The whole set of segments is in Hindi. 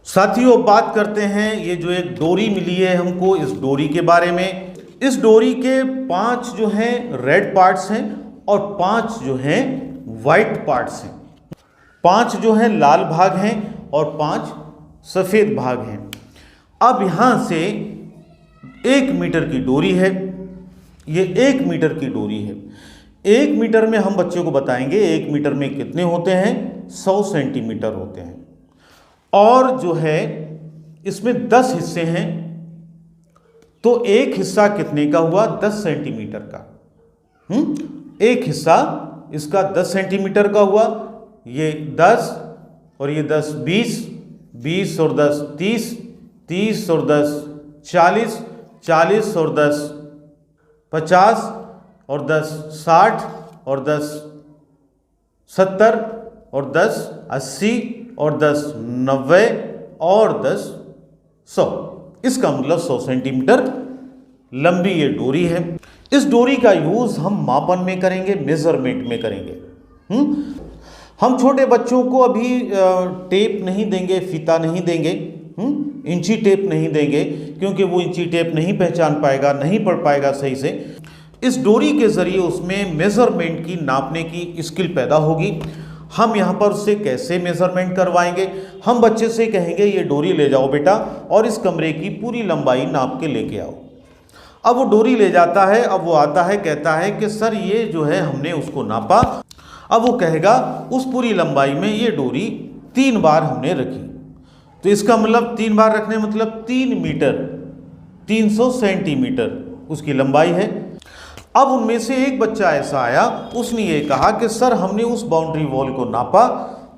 साथियों, बात करते हैं ये जो एक डोरी मिली है हमको, इस डोरी के बारे में। इस डोरी के 5 जो हैं रेड पार्ट्स हैं और 5 जो हैं वाइट पार्ट्स हैं। 5 जो हैं लाल भाग हैं और 5 सफ़ेद भाग हैं। अब यहाँ से 1 मीटर की डोरी है, ये 1 मीटर की डोरी है। 1 मीटर में हम बच्चों को बताएंगे 1 मीटर में कितने होते हैं, 100 सेंटीमीटर होते हैं। और जो है इसमें 10 हिस्से हैं, तो एक हिस्सा कितने का हुआ, 10 सेंटीमीटर का। एक हिस्सा इसका 10 सेंटीमीटर का हुआ। ये 10 और ये 10 20, 20 और 10 30, 30 और 10 40, 40 और 10 50 और 10 60 और 10 70 और 10 80 और 10 90 और 10 100। इसका मतलब 100 सेंटीमीटर लंबी ये डोरी है। इस डोरी का यूज हम मापन में करेंगे, मेजरमेंट में करेंगे। हम छोटे बच्चों को अभी टेप नहीं देंगे, फीता नहीं देंगे, इंची टेप नहीं देंगे, क्योंकि वो इंची टेप नहीं पहचान पाएगा, नहीं पढ़ पाएगा सही से। इस डोरी के जरिए उसमें मेजरमेंट की, नापने की स्किल पैदा होगी। हम यहाँ पर उससे कैसे मेजरमेंट करवाएंगे, हम बच्चे से कहेंगे ये डोरी ले जाओ बेटा और इस कमरे की पूरी लंबाई नाप के लेके आओ। अब वो डोरी ले जाता है, अब वो आता है, कहता है कि सर ये जो है हमने उसको नापा। अब वो कहेगा उस पूरी लंबाई में ये डोरी 3 बार हमने रखी, तो इसका मतलब 3 बार रखने मतलब 3 मीटर 300 सेंटीमीटर उसकी लंबाई है। अब उनमें से एक बच्चा ऐसा आया, उसने ये कहा कि सर हमने उस बाउंड्री वॉल को नापा,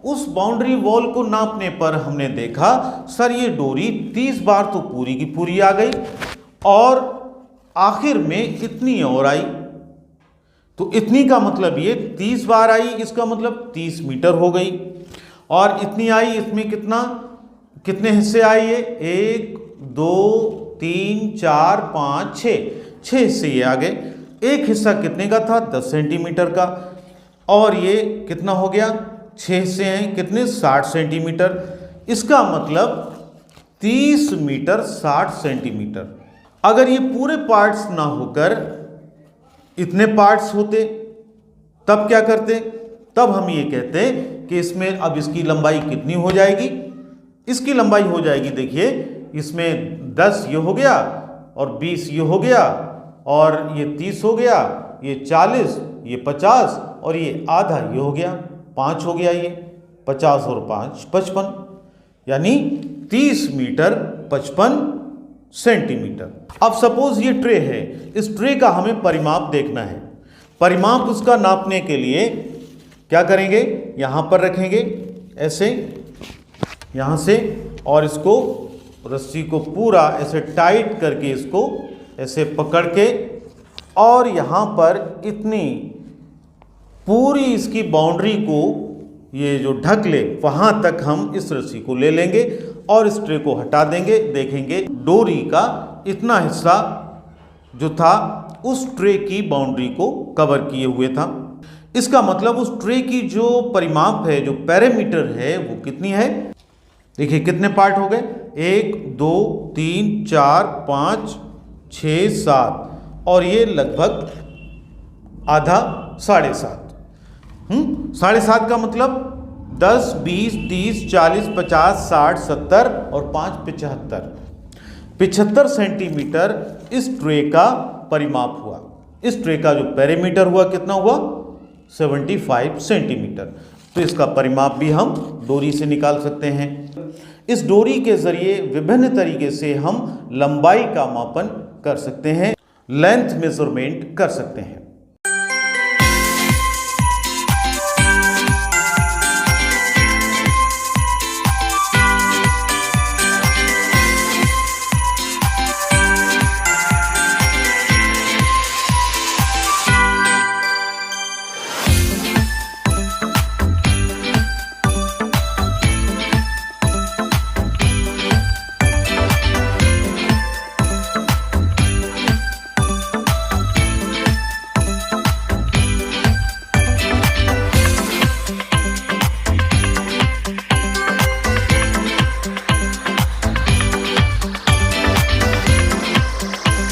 उस बाउंड्री वॉल को नापने पर हमने देखा सर ये डोरी 30 बार तो पूरी की पूरी आ गई और आखिर में इतनी और आई। तो इतनी का मतलब ये 30 बार आई, इसका मतलब 30 मीटर हो गई। और इतनी आई, इसमें कितने हिस्से आए ये, 1 2 3 4 5 6 हिस्से ये आ गए। एक हिस्सा कितने का था, 10 सेंटीमीटर का, और ये कितना हो गया, 6 हिस्से हैं, कितने, 60 सेंटीमीटर। इसका मतलब 30 मीटर 60 सेंटीमीटर। अगर ये पूरे पार्ट्स ना होकर इतने पार्ट्स होते तब क्या करते, तब हम ये कहते कि इसमें अब इसकी लंबाई कितनी हो जाएगी, इसकी लंबाई हो जाएगी, देखिए इसमें 10 ये हो गया और 20 ये हो गया और ये 30 हो गया, ये 40, ये 50 और ये आधा ये हो गया, 5 हो गया, ये 50 और 5 55, यानी 30 मीटर 55 सेंटीमीटर। अब सपोज ये ट्रे है, इस ट्रे का हमें परिमाप देखना है। परिमाप उसका नापने के लिए क्या करेंगे, यहाँ पर रखेंगे ऐसे, यहाँ से, और इसको रस्सी को पूरा ऐसे टाइट करके इसको ऐसे पकड़ के, और यहाँ पर इतनी पूरी इसकी बाउंड्री को ये जो ढक ले, वहाँ तक हम इस रस्सी को ले लेंगे और इस ट्रे को हटा देंगे। देखेंगे डोरी का इतना हिस्सा जो था उस ट्रे की बाउंड्री को कवर किए हुए था। इसका मतलब उस ट्रे की जो परिमाप है, जो पैरामीटर है, वो कितनी है। देखिए कितने पार्ट हो गए, 1 2 3 4 5 6 7, और ये लगभग आधा 7.5। 7.5 का मतलब 10 20 30 40 50 60 70 और 5 75 सेंटीमीटर इस ट्रे का परिमाप हुआ। इस ट्रे का जो पैरामीटर हुआ कितना हुआ, 75 सेंटीमीटर। तो इसका परिमाप भी हम डोरी से निकाल सकते हैं। इस डोरी के जरिए विभिन्न तरीके से हम लंबाई का मापन कर सकते हैं, लेंथ मेजरमेंट कर सकते हैं।